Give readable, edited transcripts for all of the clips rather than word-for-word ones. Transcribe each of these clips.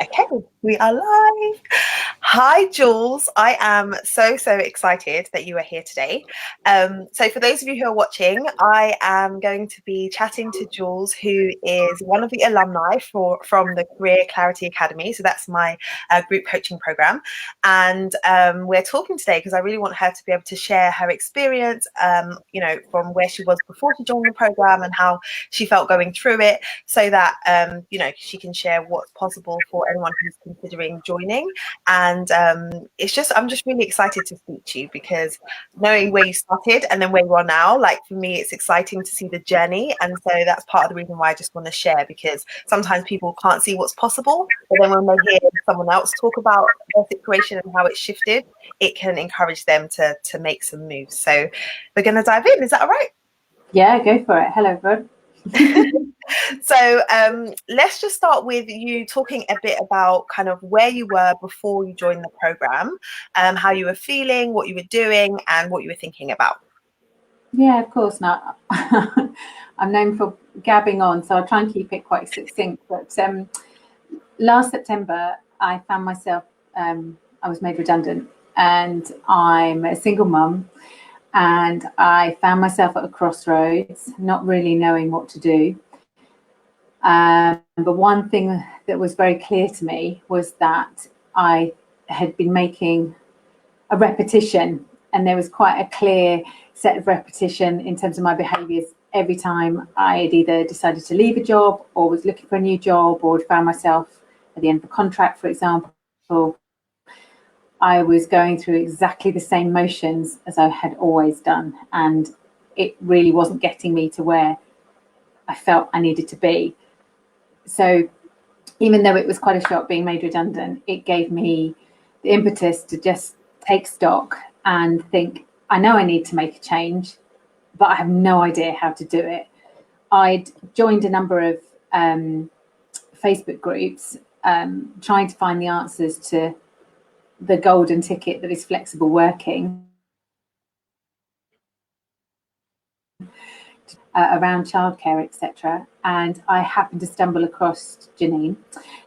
Okay, we are live. Hi, Jules. I am so excited that you are here today. So for those of you who are watching, I am going to be chatting to Jules, who is one of the alumni from the Career Clarity Academy. So that's my group coaching program. And we're talking today because I really want her to be able to share her experience, from where she was before she joined the program and how she felt going through it, so that she can share what's possible for anyone who's considering joining. And I'm just really excited to speak to you, because knowing where you started and then where you are now, like, for me, it's exciting to see the journey. And so that's part of the reason why I just want to share, because sometimes people can't see what's possible, but then when they hear someone else talk about their situation and how it's shifted, it can encourage them to make some moves. So we're going to dive in. Is that all right? Yeah, go for it. Hello, everyone. So let's just start with you talking a bit about kind of where you were before you joined the program, how you were feeling, what you were doing, and what you were thinking about. Yeah, of course. Now, I'm known for gabbing on, so I'll try and keep it quite succinct. But last September, I found myself, I was made redundant, and I'm a single mum, and I found myself at a crossroads, not really knowing what to do. But one thing that was very clear to me was that I had been making a repetition, and there was quite a clear set of repetition in terms of my behaviours every time I had either decided to leave a job or was looking for a new job or had found myself at the end of a contract, for example. I was going through exactly the same motions as I had always done, and it really wasn't getting me to where I felt I needed to be. So even though it was quite a shock being made redundant, it gave me the impetus to just take stock and think, I know I need to make a change, but I have no idea how to do it. I'd joined a number of Facebook groups, trying to find the answers to the golden ticket that is flexible working, around childcare, etc. And I happened to stumble across Janine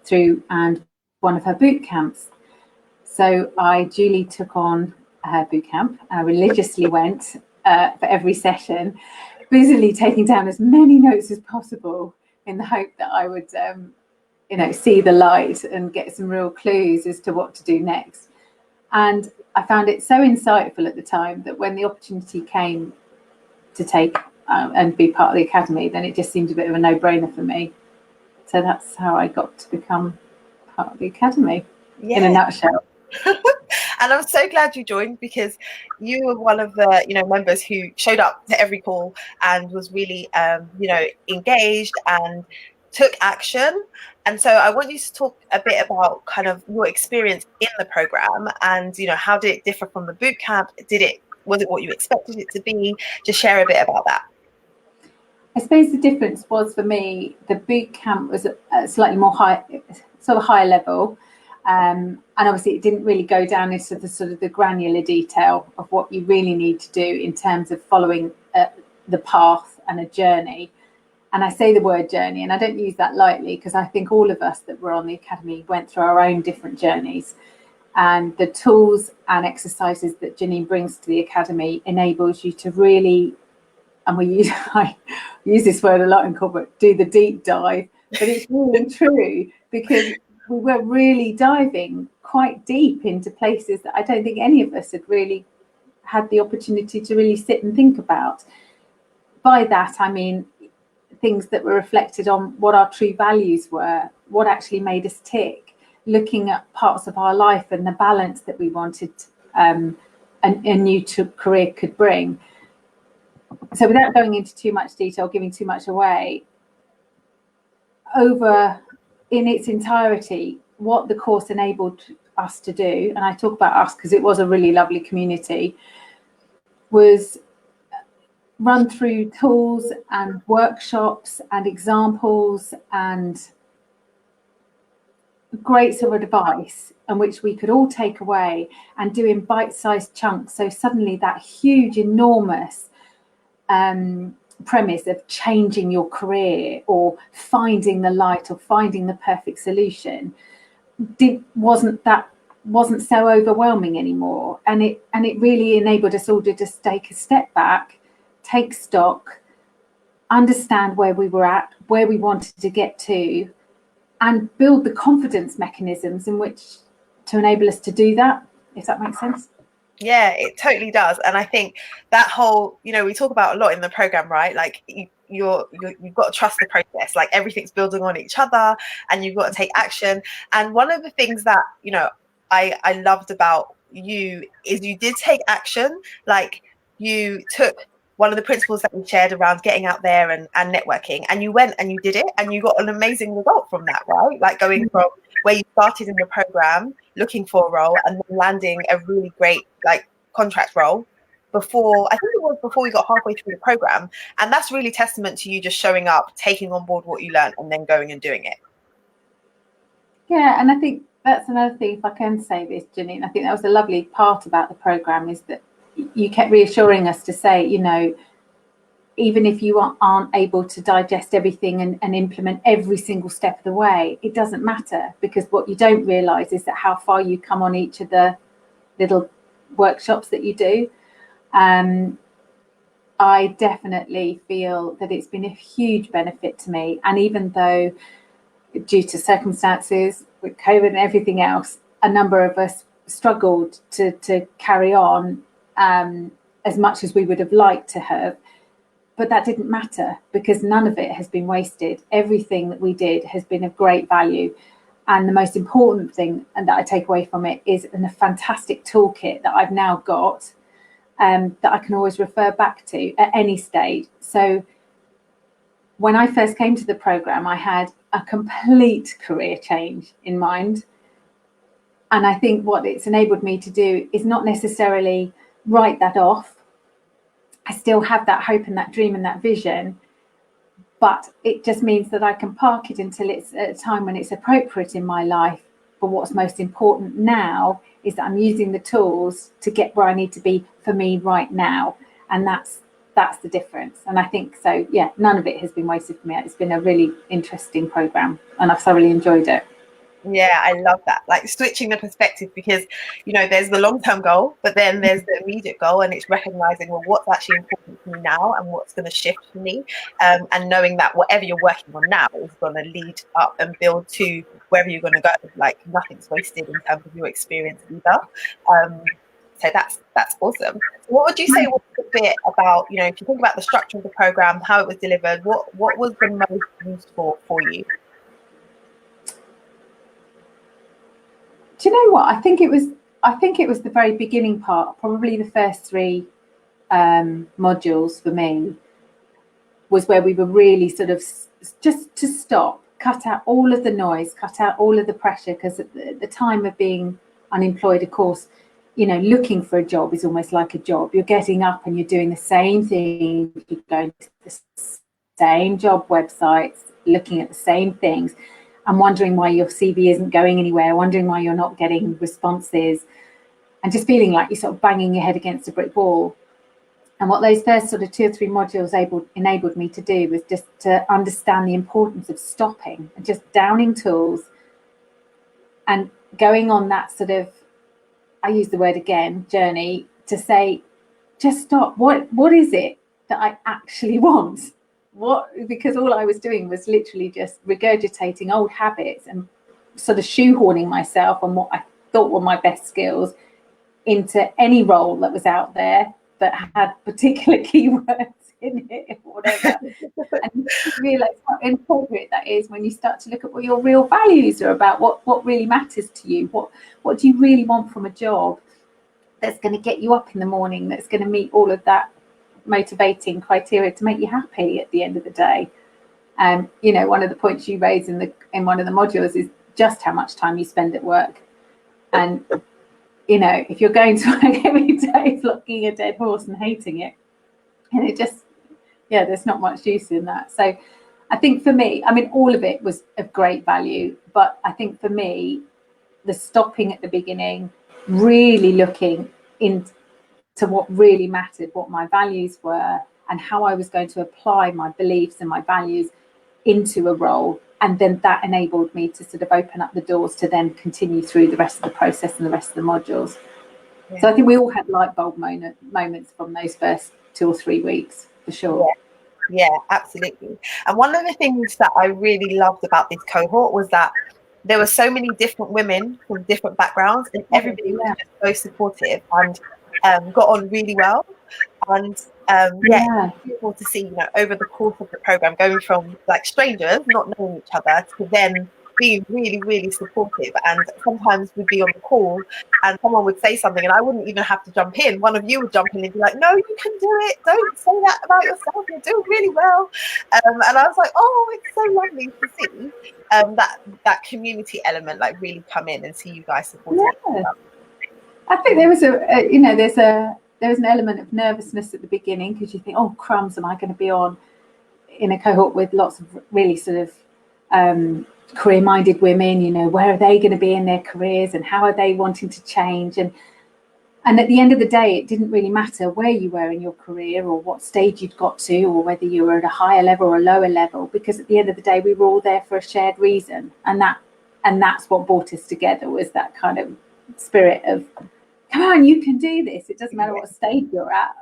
through and one of her boot camps. So I duly took on her boot camp. I religiously went for every session, busily taking down as many notes as possible in the hope that I would, see the light and get some real clues as to what to do next. And I found it so insightful at the time that when the opportunity came to take and be part of the academy, then it just seemed a bit of a no-brainer for me. So that's how I got to become part of the academy, in a nutshell. And I'm so glad you joined, because you were one of the members who showed up to every call and was really engaged and took action. And so I want you to talk a bit about kind of your experience in the program, and how did it differ from the boot camp? Was it what you expected it to be? Just share a bit about that. I suppose the difference was, for me, the boot camp was a slightly more higher level. And obviously it didn't really go down into the sort of the granular detail of what you really need to do in terms of following the path and a journey. And I say the word journey, and I don't use that lightly, because I think all of us that were on the academy went through our own different journeys. And the tools and exercises that Janine brings to the academy enables you to really, and I use this word a lot in corporate, do the deep dive, but it's really true, because we were really diving quite deep into places that I don't think any of us had really had the opportunity to really sit and think about. By that, I mean things that were reflected on what our true values were, what actually made us tick, looking at parts of our life and the balance that we wanted a new career could bring. So without going into too much detail, giving too much away, in its entirety, what the course enabled us to do, and I talk about us because it was a really lovely community, was run through tools and workshops and examples and great sort of advice, and which we could all take away and do in bite-sized chunks. So suddenly that huge, enormous premise of changing your career or finding the light or finding the perfect solution wasn't so overwhelming anymore, and it really enabled us all to just take a step back, take stock, understand where we were at, where we wanted to get to, and build the confidence mechanisms in which to enable us to do that, if that makes sense. Yeah, it totally does. And I think that whole, we talk about a lot in the program, right? Like you've got to trust the process. Like everything's building on each other, and you've got to take action. And one of the things that I loved about you is you did take action. Like you took one of the principles that we shared around getting out there and networking, and you went and you did it, and you got an amazing result from that, right? Like going from where you started in the program looking for a role and then landing a really great contract role before we got halfway through the program. And that's really testament to you just showing up, taking on board what you learned, and then going and doing it. Yeah, and I think that's another thing, if I can say this, Ginny, and I think that was a lovely part about the program, is that you kept reassuring us to say, even if you aren't able to digest everything and implement every single step of the way, it doesn't matter, because what you don't realise is that how far you come on each of the little workshops that you do. I definitely feel that it's been a huge benefit to me, and even though due to circumstances with COVID and everything else, a number of us struggled to carry on as much as we would have liked to have. But that didn't matter, because none of it has been wasted. Everything that we did has been of great value. And the most important thing, and that I take away from it, is a fantastic toolkit that I've now got that I can always refer back to at any stage. So when I first came to the program, I had a complete career change in mind. And I think what it's enabled me to do is not necessarily write that off. I still have that hope and that dream and that vision, but it just means that I can park it until it's at a time when it's appropriate in my life. But what's most important now is that I'm using the tools to get where I need to be for me right now. And that's the difference. And I think so, yeah, none of it has been wasted for me. It's been a really interesting program, and I've thoroughly enjoyed it. Yeah, I love that. Like switching the perspective, because there's the long-term goal, but then there's the immediate goal, and it's recognizing, well, what's actually important to me now and what's going to shift for me, and knowing that whatever you're working on now is going to lead up and build to wherever you're going to go. Like nothing's wasted in terms of your experience either. So that's awesome. What would you say was a bit about, if you think about the structure of the program, how it was delivered, what was the most useful for you? Do you know what? I think it was the very beginning part, probably the first three modules for me, was where we were really sort of just to stop, cut out all of the noise, cut out all of the pressure, because at the time of being unemployed, of course, looking for a job is almost like a job. You're getting up and you're doing the same thing, you're going to the same job websites, looking at the same things, and wondering why your CV isn't going anywhere, wondering why you're not getting responses, and just feeling like you're sort of banging your head against a brick wall. And what those first sort of 2 or 3 modules enabled me to do was just to understand the importance of stopping and just downing tools and going on that sort of, I use the word again, journey, to say, just stop. What is it that I actually want? Because all I was doing was literally just regurgitating old habits and sort of shoehorning myself on what I thought were my best skills into any role that was out there that had particular keywords in it or whatever. And you realise how inappropriate that is when you start to look at what your real values are about, what really matters to you, what do you really want from a job that's going to get you up in the morning, that's going to meet all of that motivating criteria to make you happy at the end of the day. One of the points you raised in one of the modules is just how much time you spend at work. And if you're going to work every day flogging a dead horse and hating it, and it just, there's not much use in that. So I think for me, I mean, all of it was of great value, but I think for me, the stopping at the beginning, really looking into what really mattered, what my values were, and how I was going to apply my beliefs and my values into a role, and then that enabled me to sort of open up the doors to then continue through the rest of the process and the rest of the modules. So I think we all had light bulb moments from those first 2 or 3 weeks, for sure. Yeah, absolutely. And one of the things that I really loved about this cohort was that there were so many different women from different backgrounds, and everybody was just so supportive and got on really well. And it's beautiful to see, over the course of the program, going from like strangers not knowing each other to then being really, really supportive. And sometimes we'd be on the call and someone would say something and I wouldn't even have to jump in. One of you would jump in and be like, no, you can do it. Don't say that about yourself. You're doing really well. And I was like, oh, it's so lovely to see that community element like really come in and see you guys supporting each other. I think there was there was an element of nervousness at the beginning because you think, oh crumbs, am I going to be on in a cohort with lots of really sort of career-minded women? Where are they going to be in their careers and how are they wanting to change? And at the end of the day, it didn't really matter where you were in your career or what stage you'd got to or whether you were at a higher level or a lower level, because at the end of the day, we were all there for a shared reason. And that's what brought us together, was that kind of spirit of, come on, you can do this. It doesn't matter what stage you're at.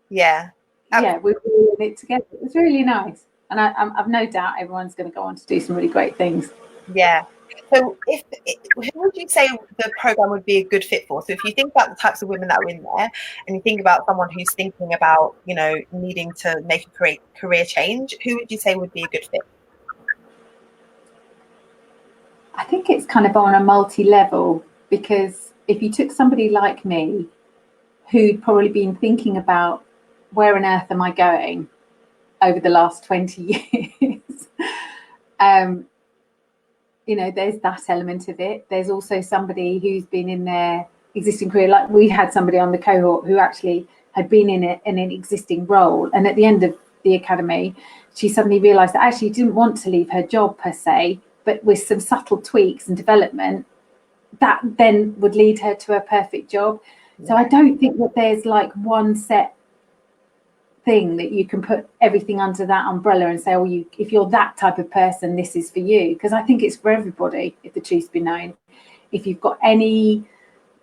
Yeah. Yeah, we were all in it together. It was really nice. And I've no doubt everyone's going to go on to do some really great things. Yeah. So who would you say the program would be a good fit for? So if you think about the types of women that are in there and you think about someone who's thinking about, needing to make a career change, who would you say would be a good fit? I think it's kind of on a multi-level, because if you took somebody like me who'd probably been thinking about where on earth am I going over the last 20 years, there's that element of it. There's also somebody who's been in their existing career. Like we had somebody on the cohort who actually had been in an existing role, and at the end of the academy, she suddenly realised that actually didn't want to leave her job per se, but with some subtle tweaks and development, that then would lead her to a perfect job. So I don't think that there's like one set thing that you can put everything under that umbrella and say, oh, if you're that type of person, this is for you. Because I think it's for everybody, if the truth be known. If you've got any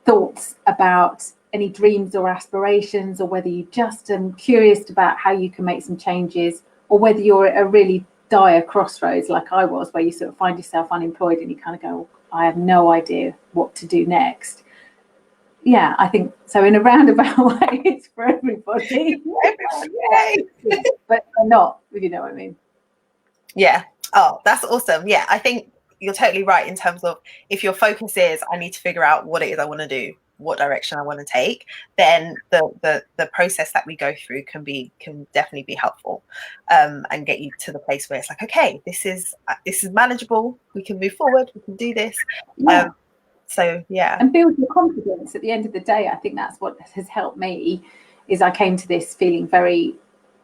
thoughts about any dreams or aspirations, or whether you just curious about how you can make some changes, or whether you're at a really dire crossroads like I was, where you sort of find yourself unemployed and you kind of go, I have no idea what to do next. Yeah, I think so. In a roundabout way, it's for everybody. But not, if you know what I mean. Yeah. Oh, that's awesome. Yeah, I think you're totally right in terms of, if your focus is, I need to figure out what it is I want to do, what direction I want to take, then the process that we go through can definitely be helpful, and get you to the place where it's like, okay, this is manageable. We can move forward. We can do this. Yeah. So yeah, and build your confidence. At the end of the day, I think that's what has helped me. Is I came to this feeling very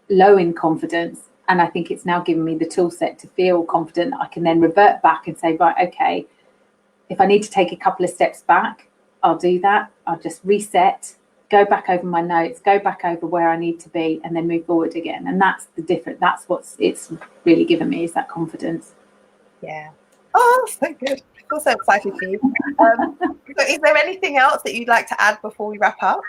low in confidence, and I think it's now given me the tool set to feel confident. I can then revert back and say, right, okay, if I need to take a couple of steps back, I'll do that. I'll just reset, go back over my notes, go back over where I need to be, and then move forward again. And that's the difference. That's what it's really given me, is that confidence. Yeah. Oh, so good. I feel so excited for you. So is there anything else that you'd like to add before we wrap up?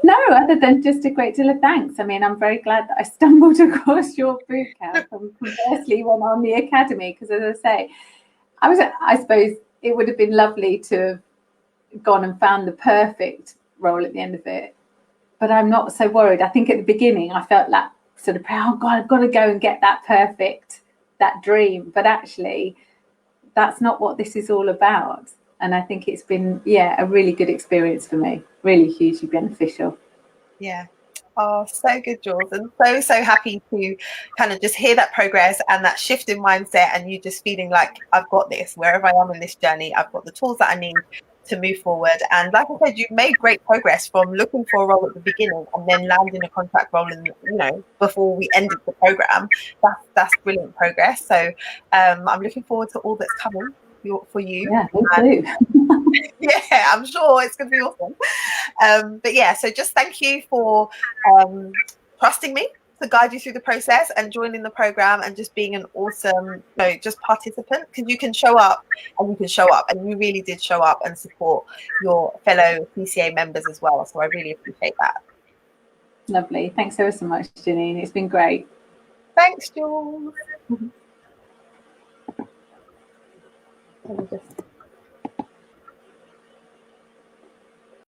No, other than just a great deal of thanks. I mean, I'm very glad that I stumbled across your boot camp and conversely went on the academy, because as I say, I suppose it would have been lovely to have gone and found the perfect role at the end of it, but I'm not so worried. I think at the beginning I felt that sort of, oh God, I've got to go and get that dream, but actually that's not what this is all about. And I think it's been, a really good experience for me, really hugely beneficial. Yeah. Oh, so good, Jules. And so happy to kind of just hear that progress and that shift in mindset, and you just feeling like, I've got this. Wherever I am in this journey, I've got the tools that I need to move forward. And like I said, you've made great progress from looking for a role at the beginning and then landing a contract role before we ended the program. That's brilliant progress. So I'm looking forward to all that's coming for you. Yeah, me too. Yeah, I'm sure it's going to be awesome. But yeah, so just thank you for trusting me to guide you through the process and joining the program and just being an awesome, just participant, because you can show up and you can show up, and you really did show up and support your fellow PCA members as well. So I really appreciate that. Lovely. Thanks ever so much, Janine. It's been great. Thanks, Jules. Let me just